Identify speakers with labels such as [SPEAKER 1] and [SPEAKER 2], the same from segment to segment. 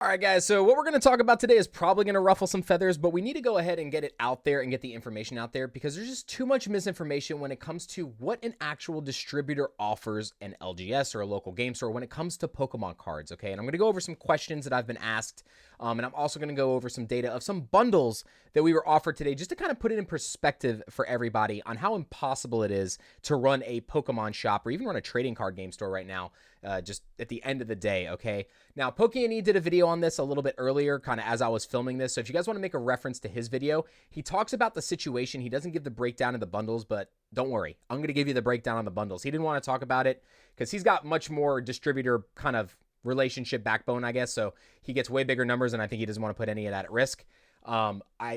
[SPEAKER 1] All right, guys, so what we're going to talk about today is probably going to ruffle some feathers, but we need to go ahead and get it out there and get the information out there because there's just too much misinformation when it comes to what an actual distributor offers an LGS or a local game store when it comes to Pokemon cards, okay? And I'm going to go over some questions that I've been asked, and I'm also going to go over some data of some bundles that we were offered today just to kind of put it in perspective for everybody on how impossible it is to run a Pokemon shop or even run a trading card game store right now, just at the end of the day, okay? Now, Pokene did a video on this a little bit earlier, kind of as I was filming this. So if you guys want to make a reference to his video, he talks about the situation. He doesn't give the breakdown of the bundles, but don't worry. I'm going to give you the breakdown on the bundles. He didn't want to talk about it because he's got much more distributor kind of relationship backbone, I guess. So he gets way bigger numbers, and I think he doesn't want to put any of that at risk.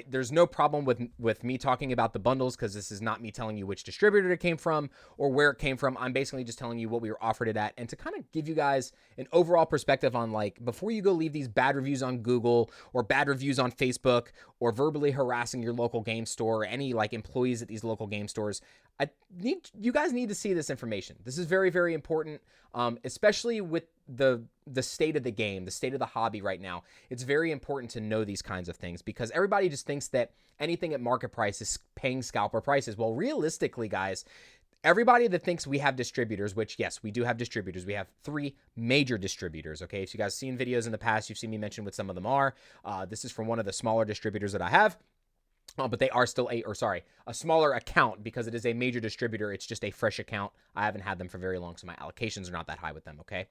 [SPEAKER 1] There's no problem with me talking about the bundles because this is not me telling you which distributor it came from or where it came from. I'm basically just telling you what we were offered it at and to kind of give you guys an overall perspective on, like, before you go leave these bad reviews on Google or bad reviews on Facebook or verbally harassing your local game store or any like employees at these local game stores. You guys need to see this information. This is very, very important, especially with the state of the game, the state of the hobby right now. It's very important to know these kinds of things because everybody just thinks that anything at market price is paying scalper prices. Well, realistically, guys, everybody that thinks we have distributors, which yes, we do have distributors. We have 3 major distributors, okay? If you guys seen videos in the past, you've seen me mention what some of them are. This is from one of the smaller distributors that I have. But they are still a smaller account because it is a major distributor. It's just a fresh account. I haven't had them for very long, so my allocations are not that high with them, okay?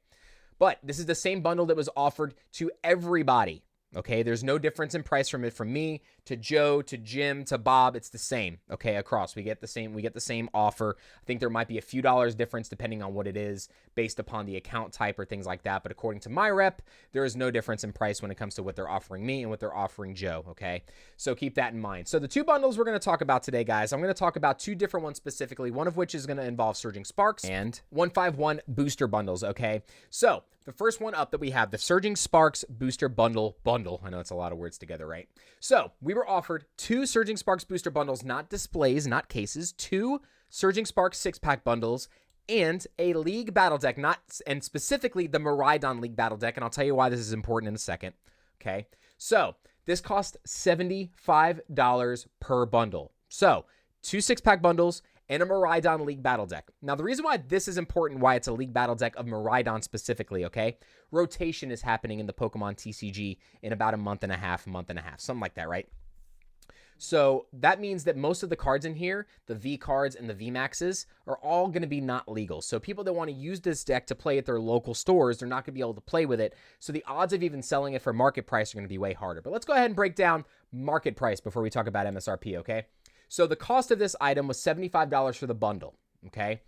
[SPEAKER 1] But this is the same bundle that was offered to everybody, okay? There's no difference in price from me to Joe to Jim to Bob. It's the same, okay, across. We get the same offer. I think there might be a few dollars difference depending on what it is based upon the account type or things like that. But according to my rep, there is no difference in price when it comes to what they're offering me and what they're offering Joe, okay? So keep that in mind. So the 2 bundles we're going to talk about today, guys, I'm going to talk about 2 different ones specifically, one of which is going to involve Surging Sparks and 151 booster bundles, okay? So the first one up that we have, the Surging Sparks booster bundle. I know it's a lot of words together, right? So we were offered 2 Surging Sparks booster bundles, not displays, not cases, 2 Surging Sparks 6-pack bundles, and a League Battle Deck, and specifically the Miraidon League Battle Deck, and I'll tell you why this is important in a second, okay? So this cost $75 per bundle. So 2 6-pack bundles and a Miraidon League Battle Deck. Now, the reason why this is important, why it's a League Battle Deck of Miraidon specifically, okay? Rotation is happening in the Pokemon TCG in about a month and a half, something like that, right? So that means that most of the cards in here, the V cards and the V Maxes, are all going to be not legal. So people that want to use this deck to play at their local stores, they're not going to be able to play with it. So the odds of even selling it for market price are going to be way harder. But let's go ahead and break down market price before we talk about MSRP, okay? So the cost of this item was $75 for the bundle, okay?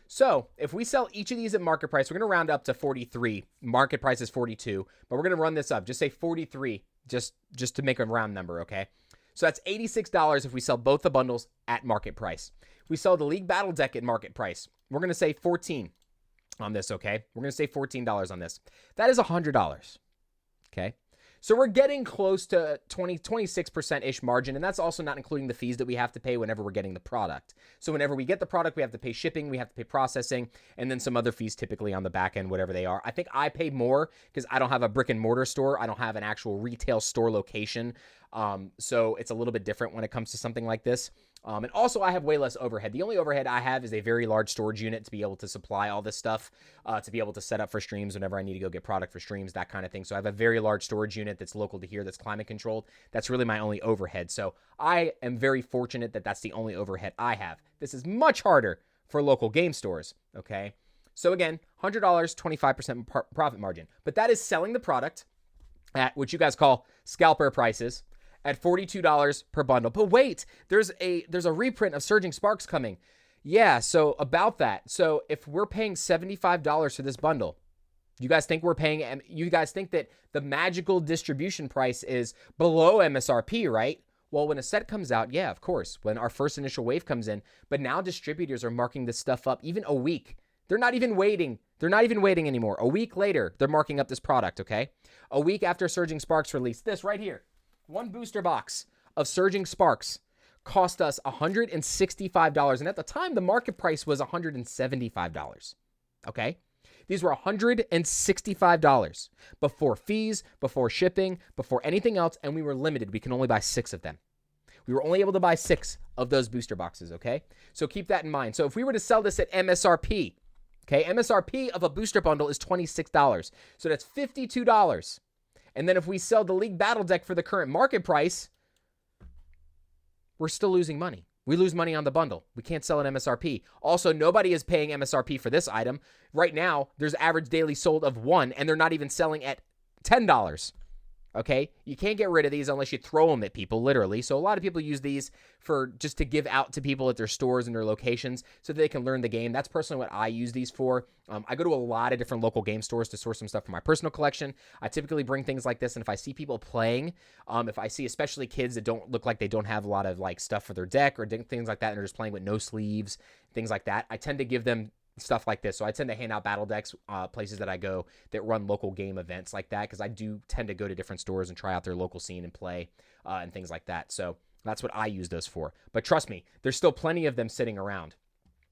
[SPEAKER 1] So if we sell each of these at market price, we're going to round up to 43. Market price is 42, but we're going to run this up. Just say 43, just to make a round number, okay? So that's $86 if we sell both the bundles at market price. If we sell the League Battle Deck at market price, we're going to say 14 on this, okay? We're going to say $14 on this. That is $100, okay? So we're getting close to 26%-ish margin, and that's also not including the fees that we have to pay whenever we're getting the product. So whenever we get the product, we have to pay shipping, we have to pay processing, and then some other fees typically on the back end, whatever they are. I think I pay more because I don't have a brick and mortar store. I don't have an actual retail store location. So it's a little bit different when it comes to something like this. And also I have way less overhead. The only overhead I have is a very large storage unit to be able to supply all this stuff, to be able to set up for streams whenever I need to go get product for streams, that kind of thing. So I have a very large storage unit that's local to here, that's climate controlled. That's really my only overhead. So I am very fortunate that that's the only overhead I have. This is much harder for local game stores, okay? So again, $100, 25% profit margin. But that is selling the product at what you guys call scalper prices, at $42 per bundle. But wait, there's a reprint of Surging Sparks coming. Yeah, so about that. So if we're paying $75 for this bundle, you guys think that the magical distribution price is below MSRP, right? Well, when a set comes out, yeah, of course, when our first initial wave comes in, but now distributors are marking this stuff up even a week. They're not even waiting. They're not even waiting anymore. A week later, they're marking up this product, okay? A week after Surging Sparks released this right here. 1 booster box of Surging Sparks cost us $165. And at the time, the market price was $175. Okay? These were $165 before fees, before shipping, before anything else, and we were limited. We can only buy 6 of them. We were only able to buy 6 of those booster boxes, okay? So keep that in mind. So if we were to sell this at MSRP, okay, MSRP of a booster bundle is $26. So that's $52. And then if we sell the League Battle Deck for the current market price, we're still losing money. We lose money on the bundle. We can't sell at MSRP. Also, nobody is paying MSRP for this item. Right now, there's average daily sold of 1, and they're not even selling at $10. Okay? You can't get rid of these unless you throw them at people, literally. So a lot of people use these for just to give out to people at their stores and their locations so that they can learn the game. That's personally what I use these for. I go to a lot of different local game stores to source some stuff for my personal collection. I typically bring things like this, and if I see people playing, if I see especially kids that don't look like they don't have a lot of like stuff for their deck or things like that, and they're just playing with no sleeves, things like that, I tend to give them stuff like this. So I tend to hand out battle decks places that I go that run local game events like that, because I do tend to go to different stores and try out their local scene and play and things like that. So that's what I use those for. But trust me, there's still plenty of them sitting around.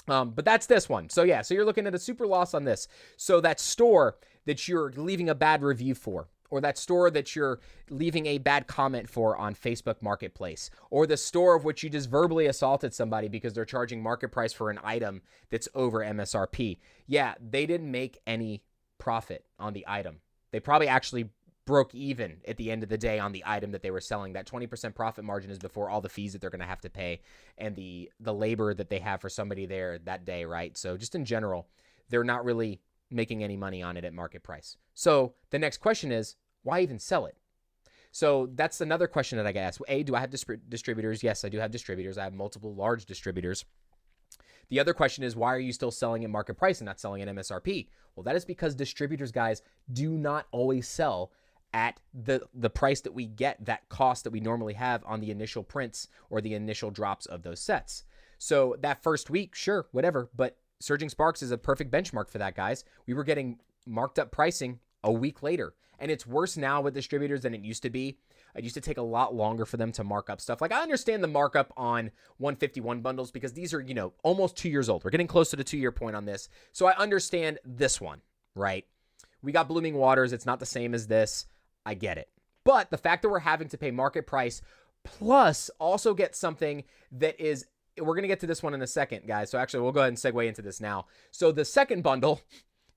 [SPEAKER 1] But that's this one. So yeah, so you're looking at a super loss on this. So that store that you're leaving a bad review for, or that store that you're leaving a bad comment for on Facebook Marketplace, or the store of which you just verbally assaulted somebody because they're charging market price for an item that's over MSRP. Yeah, they didn't make any profit on the item. They probably actually broke even at the end of the day on the item that they were selling. That 20% profit margin is before all the fees that they're going to have to pay and the labor that they have for somebody there that day, right? So just in general, they're not really making any money on it at market price. So the next question is, why even sell it? So that's another question that I get asked. A, do I have distributors? Yes, I do have distributors. I have multiple large distributors. The other question is, why are you still selling at market price and not selling at MSRP? Well, that is because distributors, guys, do not always sell at the price that we get, that cost that we normally have on the initial prints or the initial drops of those sets. So that first week, sure, whatever, but Surging Sparks is a perfect benchmark for that, guys. We were getting marked up pricing a week later. And it's worse now with distributors than it used to be. It used to take a lot longer for them to mark up stuff. Like, I understand the markup on 151 bundles because these are, almost 2 years old. We're getting close to the 2-year point on this. So I understand this one, right? We got Blooming Waters. It's not the same as this. I get it. But the fact that we're having to pay market price plus also get something that is, we're going to get to this one in a second, guys. So actually, we'll go ahead and segue into this now. So the second bundle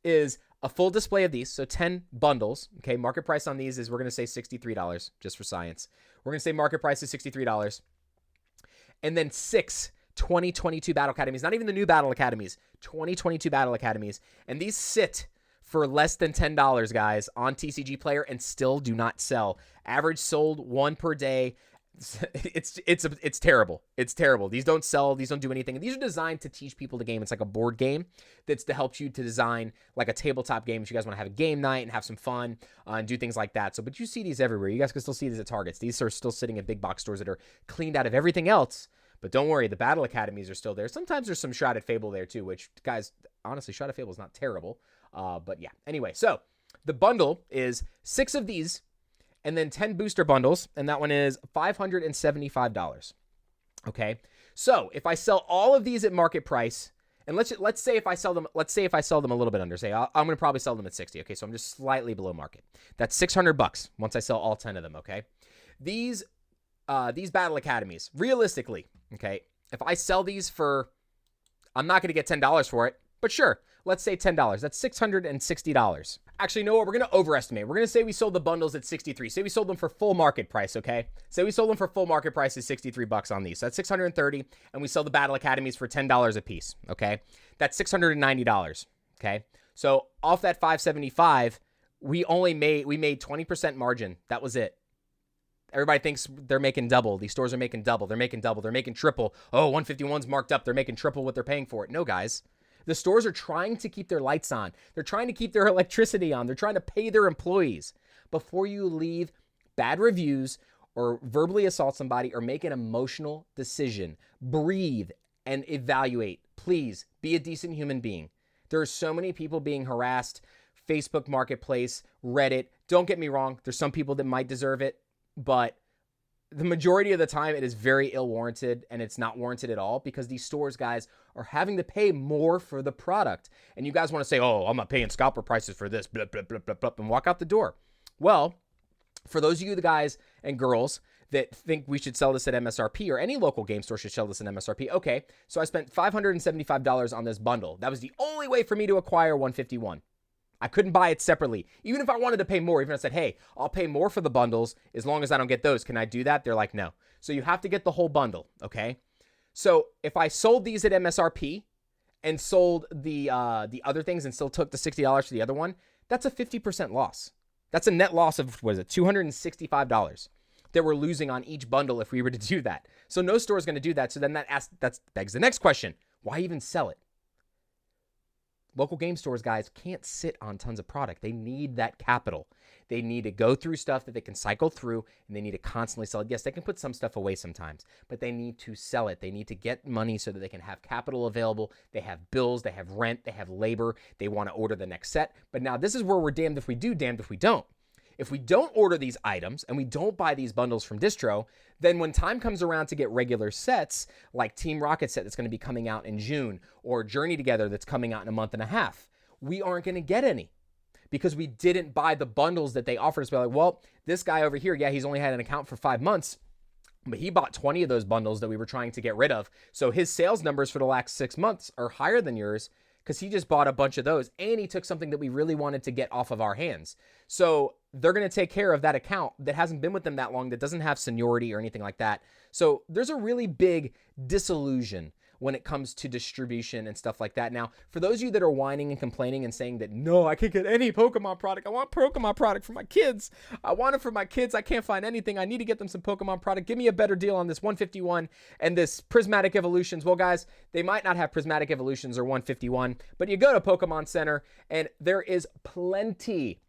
[SPEAKER 1] is a full display of these, so 10 bundles, okay? Market price on these is, we're going to say $63, just for science. We're going to say market price is $63. And then 6 2022 Battle Academies, not even the new Battle Academies, 2022 Battle Academies. And these sit for less than $10, guys, on TCG Player and still do not sell. Average sold 1 per day. It's terrible. It's terrible. These don't sell. These don't do anything. And these are designed to teach people the game. It's like a board game that's to help you to design like a tabletop game if you guys want to have a game night and have some fun and do things like that. So, but you see these everywhere. You guys can still see these at Targets. These are still sitting at big box stores that are cleaned out of everything else. But don't worry, the Battle Academies are still there. Sometimes there's some Shrouded Fable there too, which, guys, honestly, Shrouded Fable is not terrible. But yeah. Anyway, so the bundle is 6 of these, and then 10 booster bundles, and that one is $575. Okay, so if I sell all of these at market price, and let's say if I sell them, a little bit under, say I'm going to probably sell them at 60. Okay, so I'm just slightly below market. That's $600 once I sell all 10 of them. Okay, these Battle Academies, realistically, okay, if I sell these for, I'm not going to get $10 for it, but sure, let's say $10. That's $660. Actually, no, we're going to overestimate. We're going to say we sold the bundles at 63. Say we sold them for full market price, okay? Say we sold them for full market price is $63 on these. So that's $630, and we sell the Battle Academies for $10 a piece, okay? That's $690, okay? So off that $575, we made 20% margin. That was it. Everybody thinks they're making double. These stores are making double. They're making double. They're making triple. Oh, 151's marked up. They're making triple what they're paying for it. No, guys. The stores are trying to keep their lights on. They're trying to keep their electricity on. They're trying to pay their employees. Before you leave bad reviews or verbally assault somebody or make an emotional decision, breathe and evaluate. Please be a decent human being. There are so many people being harassed. Facebook Marketplace, Reddit. Don't get me wrong. There's some people that might deserve it, but the majority of the time it is very ill warranted, and it's not warranted at all, because these stores, guys, are having to pay more for the product. And you guys want to say, oh, I'm not paying scalper prices for this, blah, blah, blah, blah, blah, and walk out the door. Well, for those of you, the guys and girls that think we should sell this at MSRP, or any local game store should sell this at MSRP, okay, so I spent $575 on this bundle. That was the only way for me to acquire 151. I couldn't buy it separately. Even if I wanted to pay more, even if I said, hey, I'll pay more for the bundles as long as I don't get those. Can I do that? They're like, no. So you have to get the whole bundle, okay? So if I sold these at MSRP and sold the other things and still took the $60 for the other one, that's a 50% loss. That's a net loss of, what is it, $265 that we're losing on each bundle if we were to do that. So no store is going to do that. So then that begs the next question. Why even sell it? Local game stores, guys, can't sit on tons of product. They need that capital. They need to go through stuff that they can cycle through, and they need to constantly sell it. Yes, they can put some stuff away sometimes, but they need to sell it. They need to get money so that they can have capital available. They have bills, they have rent, they have labor. They want to order the next set. But now this is where we're damned if we do, damned if we don't. If we don't order these items and we don't buy these bundles from Distro, then when time comes around to get regular sets, like Team Rocket set that's going to be coming out in June, or Journey Together that's coming out in a month and a half, we aren't going to get any because we didn't buy the bundles that they offered us. We're like, well, this guy over here, yeah, he's only had an account for 5 months, but he bought 20 of those bundles that we were trying to get rid of. So his sales numbers for the last 6 months are higher than yours, because he just bought a bunch of those, and he took something that we really wanted to get off of our hands. So they're going to take care of that account that hasn't been with them that long, that doesn't have seniority or anything like that. So there's a really big disillusion when it comes to distribution and stuff like that. Now, for those of you that are whining and complaining and saying that, no, I can't get any Pokemon product. I want Pokemon product for my kids. I want it for my kids. I can't find anything. I need to get them some Pokemon product. Give me a better deal on this 151 and this Prismatic Evolutions. Well, guys, they might not have Prismatic Evolutions or 151, but you go to Pokemon Center and there is plenty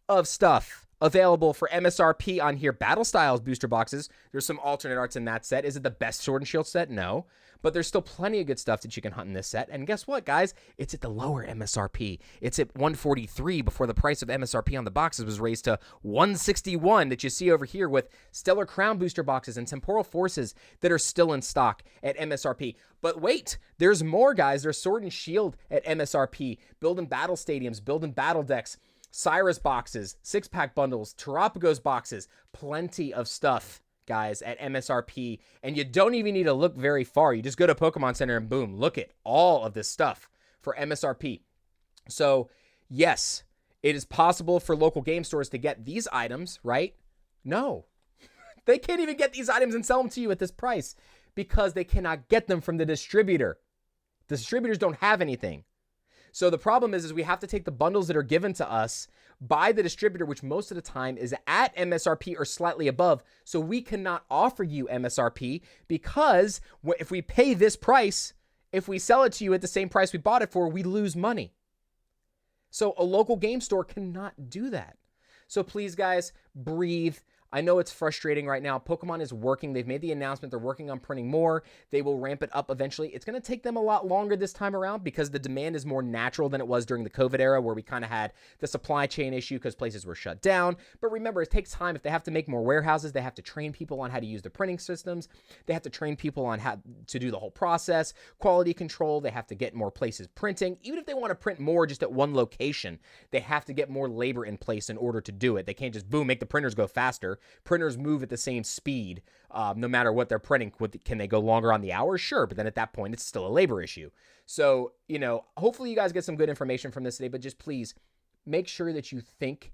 [SPEAKER 1] of stuff available for MSRP on here. Battle Styles booster boxes. There's some alternate arts in that set. Is it the best Sword and Shield set? No. But there's still plenty of good stuff that you can hunt in this set. And guess what, guys? It's at the lower MSRP. It's at 143 before the price of MSRP on the boxes was raised to 161 that you see over here, with Stellar Crown booster boxes and Temporal Forces that are still in stock at MSRP. But wait, there's more, guys. There's Sword and Shield at MSRP, building battle stadiums, building battle decks, Cyrus boxes, 6-pack bundles, Terapagos boxes, plenty of stuff, guys, at MSRP. And you don't even need to look very far. You just go to Pokemon Center and boom, look at all of this stuff for MSRP. So yes, it is possible for local game stores to get these items, right? No, they can't even get these items and sell them to you at this price because they cannot get them from the distributor. The distributors don't have anything. So the problem is we have to take the bundles that are given to us by the distributor, which most of the time is at MSRP or slightly above. So we cannot offer you MSRP because if we pay this price, if we sell it to you at the same price we bought it for, we lose money. So a local game store cannot do that. So please, guys, breathe. I know it's frustrating right now. Pokemon is working. They've made the announcement. They're working on printing more. They will ramp it up eventually. It's going to take them a lot longer this time around because the demand is more natural than it was during the COVID era, where we kind of had the supply chain issue because places were shut down. But remember, it takes time. If they have to make more warehouses, they have to train people on how to use the printing systems. They have to train people on how to do the whole process, quality control. They have to get more places printing. Even if they want to print more just at one location, they have to get more labor in place in order to do it. They can't just, boom, make the printers go faster. Printers move at the same speed, no matter what they're printing. Can they go longer on the hour? Sure, but then at that point, it's still a labor issue. So, hopefully you guys get some good information from this today, but just please make sure that you think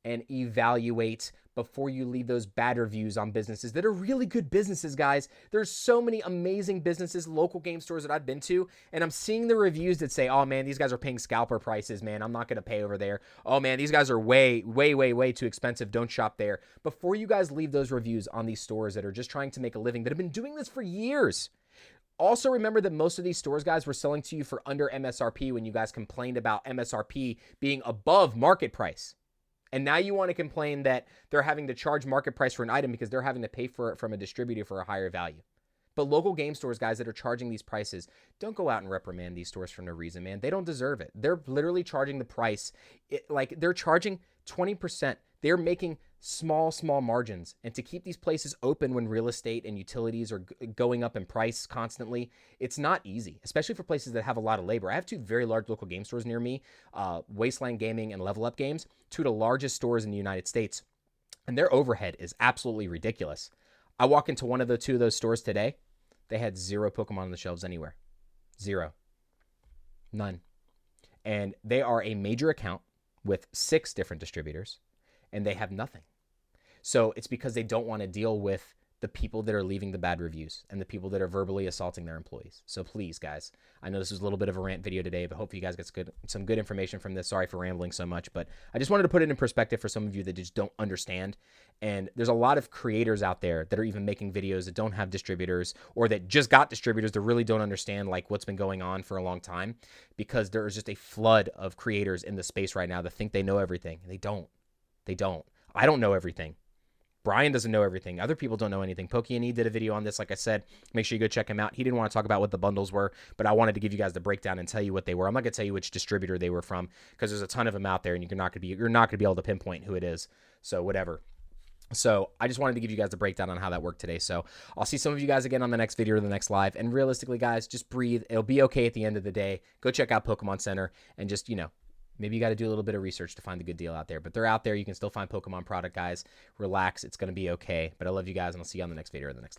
[SPEAKER 1] and evaluate before you leave those bad reviews on businesses that are really good businesses, guys. There's so many amazing businesses, local game stores that I've been to, and I'm seeing the reviews that say, oh man, these guys are paying scalper prices, man. I'm not going to pay over there. Oh man, these guys are way, way, way, way too expensive. Don't shop there. Before you guys leave those reviews on these stores that are just trying to make a living, that have been doing this for years. Also, remember that most of these stores, guys, were selling to you for under MSRP when you guys complained about MSRP being above market price. And now you want to complain that they're having to charge market price for an item because they're having to pay for it from a distributor for a higher value. But local game stores, guys, that are charging these prices, don't go out and reprimand these stores for no reason, man. They don't deserve it. They're literally charging the price. They're charging 20% They're making small margins. And to keep these places open when real estate and utilities are going up in price constantly, it's not easy, especially for places that have a lot of labor. I have two very large local game stores near me, Wasteland Gaming and Level Up Games, two of the largest stores in the United States. And their overhead is absolutely ridiculous. I walk into one of the two of those stores today. They had 0 Pokemon on the shelves anywhere. 0. None. And they are a major account with 6 different distributors, and they have nothing. So it's because they don't want to deal with the people that are leaving the bad reviews and the people that are verbally assaulting their employees. So please, guys, I know this was a little bit of a rant video today, but hopefully you guys get some good information from this. Sorry for rambling so much, but I just wanted to put it in perspective for some of you that just don't understand. And there's a lot of creators out there that are even making videos that don't have distributors, or that just got distributors that really don't understand like what's been going on for a long time, because there is just a flood of creators in the space right now that think they know everything. They don't. They don't. I don't know everything. Brian doesn't know everything. Other people don't know anything. Pokene did a video on this. Like I said, make sure you go check him out. He didn't want to talk about what the bundles were, but I wanted to give you guys the breakdown and tell you what they were. I'm not going to tell you which distributor they were from, because there's a ton of them out there, and you're not going to be able to pinpoint who it is. So whatever. So I just wanted to give you guys the breakdown on how that worked today. So I'll see some of you guys again on the next video or the next live. And realistically, guys, just breathe. It'll be okay at the end of the day. Go check out Pokemon Center and just, maybe you got to do a little bit of research to find the good deal out there. But they're out there. You can still find Pokemon product, guys. Relax. It's going to be okay. But I love you guys, and I'll see you on the next video or the next live.